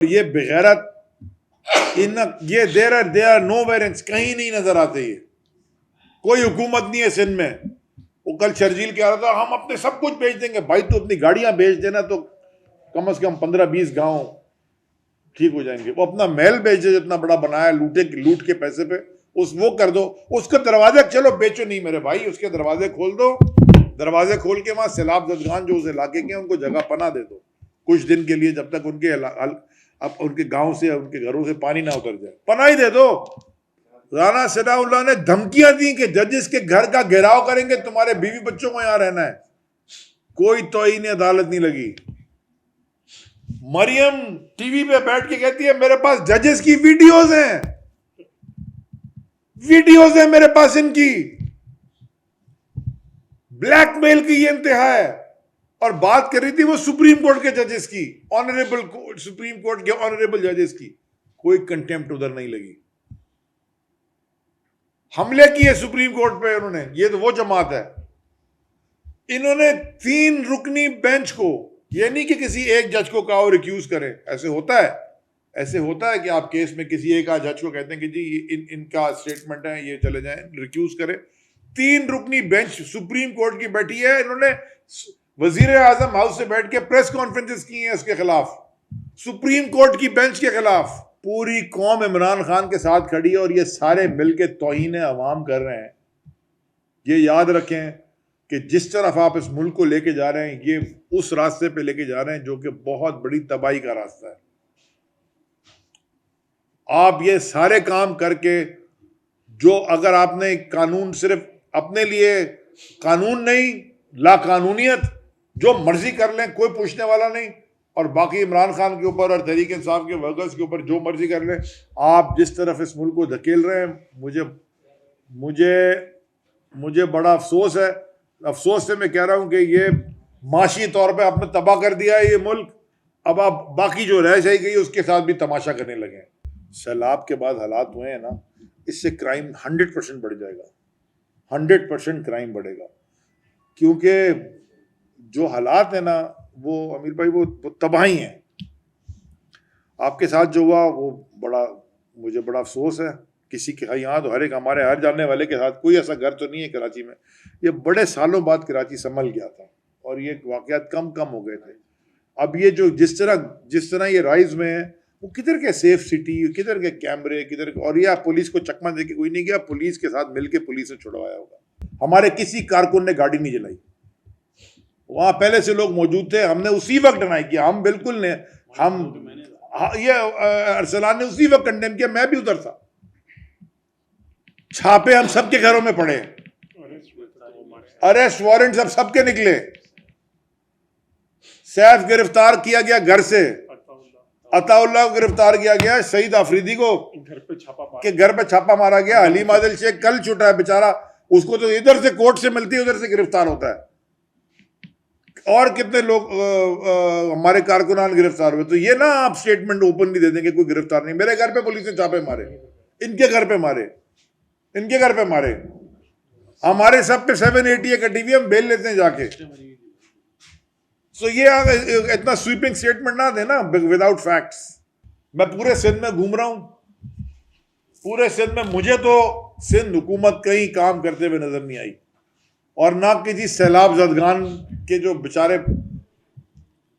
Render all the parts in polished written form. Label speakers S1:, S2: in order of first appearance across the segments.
S1: یہ بغیرت یہ دیر آر نو ویرنٹس کہیں نہیں نظر آتے. یہ کوئی حکومت نہیں ہے سندھ میں. وہ کل شرجیل کہہ رہا تھا ہم اپنے سب کچھ بیچ دیں گے. بھائی تو اپنی گاڑیاں بیچ دینا تو کم از کم 15-20 گاؤں ٹھیک ہو جائیں گے. وہ اپنا محل بیچ دے جتنا بڑا بنایا لوٹ کے پیسے پہ وہ کر دو. اس کا دروازے چلو بیچو نہیں میرے بھائی, اس کے دروازے کھول دو. دروازے کھول کے وہاں سیلاب زدگان جو اس علاقے کے ہیں ان کو جگہ پناہ دے دو کچھ دن کے لیے, جب تک ان کے گاؤں سے ان کے گھروں سے پانی نہ اتر جائے. پناہ ہی دے دو. رانا ثناء اللہ نے دھمکیاں دی کہ ججز کے گھر کا گھیراؤ کریں گے, تمہارے بیوی بچوں کو یہاں رہنا ہے. کوئی توہین عدالت نہیں لگی. مریم ٹی وی پہ بیٹھ کے کہتی ہے میرے پاس ججز کی ویڈیوز ہیں میرے پاس ان کی. بلیک میل کی یہ انتہا ہے. اور بات کر رہی تھی وہ سپریم کورٹ کے ججز کی, آنریبل سپریم کورٹ کے آنریبل ججز کی. کوئی کنٹیمپٹ ادھر نہیں لگی. حملے کیے سپریم کورٹ پہ انہوں نے. یہ تو وہ جماعت ہے. انہوں نے 3 رکنی بینچ کو, یہ نہیں کہ کسی ایک جج کو کہا ریکیوز کریں. ایسے ہوتا ہے کہ آپ کیس میں کسی ایک جج کو کہتے ہیں کہ جی ان کا اسٹیٹمنٹ ہے یہ چلے جائیں ریکیوز کریں. 3 رکنی بینچ سپریم کورٹ کی بیٹھی ہے. انہوں نے وزیر اعظم ہاؤس سے بیٹھ کے پریس کانفرنسز کی ہیں اس کے خلاف, سپریم کورٹ کی بینچ کے خلاف. پوری قوم عمران خان کے ساتھ کھڑی ہے اور یہ سارے مل کے توہین عوام کر رہے ہیں. یہ یاد رکھیں کہ جس طرف آپ اس ملک کو لے کے جا رہے ہیں یہ اس راستے پہ لے کے جا رہے ہیں جو کہ بہت بڑی تباہی کا راستہ ہے. آپ یہ سارے کام کر کے جو اگر آپ نے قانون صرف اپنے لیے قانون نہیں لا قانونیت جو مرضی کر لیں کوئی پوچھنے والا نہیں, اور باقی عمران خان کے اوپر اور تحریک انصاف کے ورکرز کے اوپر جو مرضی کر لیں. آپ جس طرف اس ملک کو دھکیل رہے ہیں مجھے بڑا افسوس ہے. افسوس سے میں کہہ رہا ہوں کہ یہ معاشی طور پہ آپ نے تباہ کر دیا ہے یہ ملک. اب آپ باقی جو رہ جائے گئی اس کے ساتھ بھی تماشا کرنے لگے. سیلاب کے بعد حالات ہوئے ہیں نا, اس سے کرائم 100% بڑھ جائے گا. 100% کرائم بڑھے گا, کیونکہ جو حالات ہیں نا وہ امیر بھائی وہ تباہی ہیں. آپ کے ساتھ جو ہوا وہ مجھے بڑا افسوس ہے. کسی کے یہاں تو ہمارے ہر جاننے والے کے ساتھ کوئی ایسا گھر تو نہیں ہے کراچی میں. یہ بڑے سالوں بعد کراچی سنبھل گیا تھا اور یہ واقعات کم ہو گئے تھے. اب یہ جو جس طرح یہ رائز میں ہے وہ کدھر کے سیف سٹی, کدھر کے کیمرے, اور یہ پولیس کو چکمہ دے کے کوئی نہیں گیا. پولیس کے ساتھ مل کے پولیس نے چھڑوایا ہوگا. ہمارے کسی کارکن نے گاڑی نہیں جلائی. وہاں پہلے سے لوگ موجود تھے. ہم نے اسی وقت ڈینائی کیا. ہم بالکل نے یہ ارسلان نے اسی وقت کنڈیم کیا. میں بھی ادھر تھا. چھاپے ہم سب کے گھروں میں پڑے, اریسٹ وارنٹ سب کے نکلے. سیف گرفتار کیا گیا گھر سے, عطا اللہ کو گرفتار کیا گیا, سعید آفریدی کو گھر پہ چھاپا مارا گیا. حلیم عادل شیخ کل چھٹا ہے بیچارہ, اس کو تو ادھر سے کورٹ سے ملتی ہے ادھر سے گرفتار ہوتا ہے. اور کتنے لوگ ہمارے کارکنان گرفتار ہوئے. تو یہ نا آپ سٹیٹمنٹ اوپن نہیں دے دیں کہ کوئی گرفتار نہیں. میرے گھر پہ پولیس نے چھاپے مارے, ان کے گھر پہ مارے. ہمارے سب پہ 780 کٹی ہوئی, ہم بیل لیتے ہیں جا کے. تو یہ اتنا سویپنگ سٹیٹمنٹ نہ دیں نا وداؤٹ فیکٹس. میں پورے سندھ میں گھوم رہا ہوں, پورے سندھ میں مجھے تو سندھ حکومت کہیں کام کرتے ہوئے نظر نہیں آئی, اور نہ کسی سیلاب زدگان کے جو بیچارے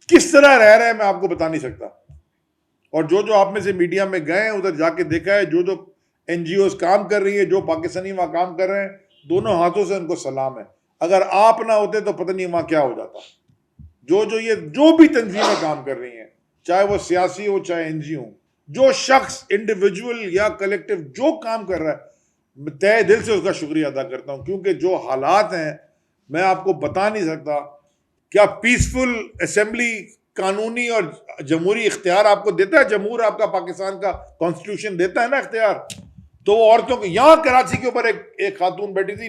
S1: کس طرح رہ رہے ہیں میں آپ کو بتا نہیں سکتا. اور جو آپ میں سے میڈیا میں گئے ہیں ادھر جا کے دیکھا ہے, جو NGOs کام کر رہی ہے, جو پاکستانی وہاں کام کر رہے ہیں, دونوں ہاتھوں سے ان کو سلام ہے. اگر آپ نہ ہوتے تو پتہ نہیں وہاں کیا ہو جاتا. جو بھی تنظیمیں کام کر رہی ہیں, چاہے وہ سیاسی ہو چاہے NGO, جو شخص انڈیویجول یا کلیکٹیو جو کام کر رہا ہے, تہ دل سے اس کا شکریہ ادا کرتا ہوں. کیونکہ جو حالات ہیں میں آپ کو بتا نہیں سکتا. کیا پیسفل اسمبلی قانونی اور جمہوری اختیار آپ کو دیتا ہے؟ جمہور آپ کا پاکستان کا کانسٹیٹیوشن دیتا ہے نا اختیار. تو وہ عورتوں کو, یہاں کراچی کے اوپر ایک خاتون بیٹھی تھی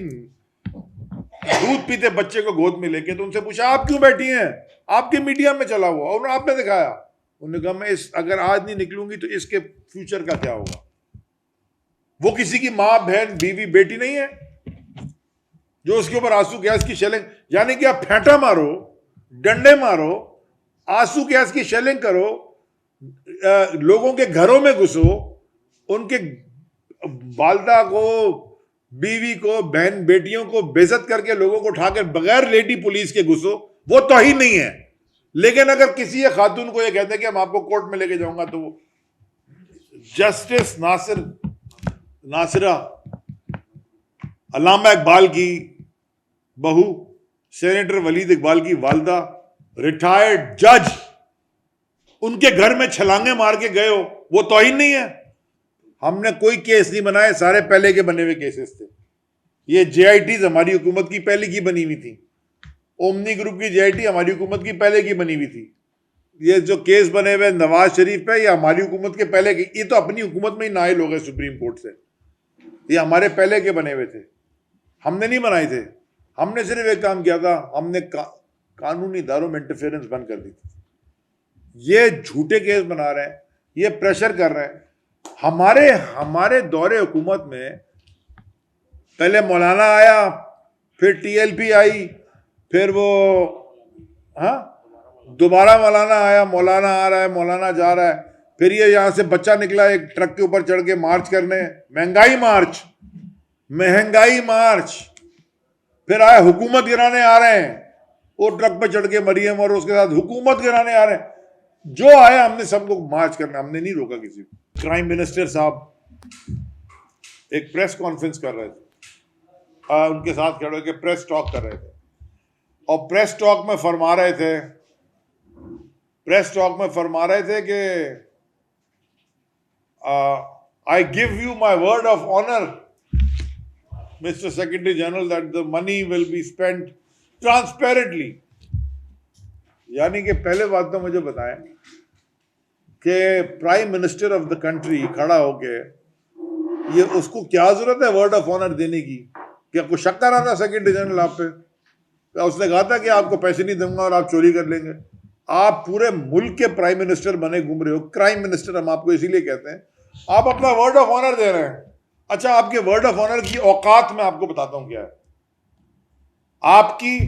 S1: دودھ پیتے بچے کو گود میں لے کے, تو ان سے پوچھا آپ کیوں بیٹھی ہیں, آپ کے میڈیا میں چلا ہوا اور آپ نے دکھایا. انہوں نے کہا میں اگر آج نہیں نکلوں گی تو اس کے فیوچر کا کیا ہوگا. وہ کسی کی ماں بہن بیوی بیٹی نہیں ہے جو اس کے اوپر آنسو گیس کی شیلنگ, یعنی کہ آپ پھینٹا مارو, ڈنڈے مارو, آنسو گیس کی شیلنگ کرو, لوگوں کے گھروں میں گھسو, ان کے والدہ کو, بیوی کو, بہن بیٹیوں کو بےعزت کر کے لوگوں کو اٹھا کر بغیر لیڈی پولیس کے گھسو, وہ توہین نہیں ہے. لیکن اگر کسی ایک خاتون کو یہ کہتے ہیں کہ ہم آپ کو کورٹ میں لے کے جاؤں گا, تو جسٹس ناصرہ, علامہ اقبال کی بہو, سینیٹر ولید اقبال کی والدہ, ریٹائرڈ جج, ان کے گھر میں چھلانگیں مار کے گئے ہو, وہ توہین نہیں ہے؟ ہم نے کوئی کیس نہیں بنائے, سارے پہلے کے بنے ہوئے کیسز تھے. یہ جے آئی ٹیز ہماری حکومت کی پہلے کی بنی ہوئی تھی. اومنی گروپ کی جے آئی ٹی ہماری حکومت کی پہلے کی بنی ہوئی تھی. یہ جو کیس بنے ہوئے نواز شریف پہ, یہ ہماری حکومت کے پہلے کی, یہ تو اپنی حکومت میں ہی نائل ہو گئے سپریم کورٹ سے. یہ ہمارے پہلے کے بنے ہوئے تھے, ہم نے نہیں بنائے تھے. ہم نے صرف ایک کام کیا تھا, ہم نے قانونی اداروں میں انٹرفیئرنس بند کر دی تھی. یہ جھوٹے کیس بنا رہے ہیں, یہ پریشر کر رہے ہیں. ہمارے دور حکومت میں پہلے مولانا آیا, پھر ٹی ایل پی آئی, پھر وہ دوبارہ مولانا آیا, مولانا آ رہا ہے, مولانا جا رہا ہے, پھر یہ یہاں سے بچہ نکلا ایک ٹرک کے اوپر چڑھ کے مارچ کرنے, مہنگائی مارچ, پھر آیا حکومت گرانے آ رہے ہیں, وہ ٹرک پہ چڑھ کے مریم اور اس کے ساتھ حکومت گرانے آ رہے ہیں. جو آیا ہم نے سب کو مارچ کرنا, ہم نے نہیں روکا کسی کو. کرائم منسٹر صاحب ایک پریس کانفرنس کر رہے تھے, ان کے ساتھ کھڑے ہو کے پریس ٹاک کر رہے تھے, اور پریس ٹاک میں فرما رہے تھے کہ I give you my word of honor, Mr. Secretary General, that the money will be spent transparently. یعنی کہ پہلے بات تو مجھے بتائیں کہ prime minister of the country کھڑا ہو کے, یہ اس کو کیا ضرورت ہے ورڈ آف آنر دینے کی؟ کیا کوئی شک کر رہا تھا سیکرٹری جنرل آپ پہ؟ اس نے کہا تھا کہ آپ کو پیسے نہیں دوں گا اور آپ چوری کر لیں گے؟ آپ پورے ملک کے پرائم منسٹر بنے گھوم رہے ہو, کرائم منسٹر ہم آپ کو اسی لیے کہتے ہیں. آپ اپنا ورڈ آف آنر دے رہے ہیں. اچھا, آپ کے ورڈ آف آنر کی اوقات میں آپ کو بتاتا ہوں کیا ہے. آپ کی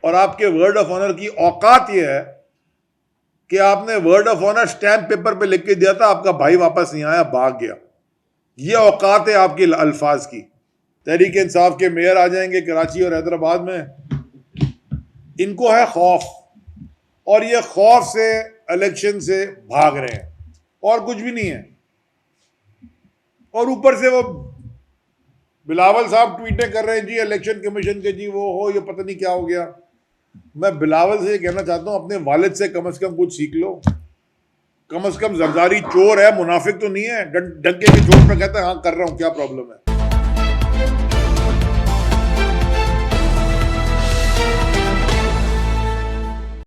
S1: اور آپ کے ورڈ آف آنر کی اوقات یہ ہے کہ آپ نے word of honour stamp paper پہ لکھ کے دیا تھا, آپ کا بھائی واپس نہیں آیا, بھاگ گیا. یہ اوقات ہے آپ کے الفاظ کی. تحریک انصاف کے میئر آ جائیں گے کراچی اور حیدرآباد میں, ان کو ہے خوف, اور یہ خوف سے الیکشن سے بھاگ رہے ہیں, اور کچھ بھی نہیں ہے. اور اوپر سے وہ بلاول صاحب ٹویٹیں کر رہے ہیں, جی الیکشن کمیشن کے, جی وہ ہو, یہ پتہ نہیں کیا ہو گیا. میں بلاول سے یہ کہنا چاہتا ہوں, اپنے والد سے کم از کم کچھ سیکھ لو. کم از کم زرداری چور ہے, منافق تو نہیں ہے, ڈنکے کے چوٹ پہ کہتا ہے ہاں کر رہا ہوں, کیا پرابلم ہے؟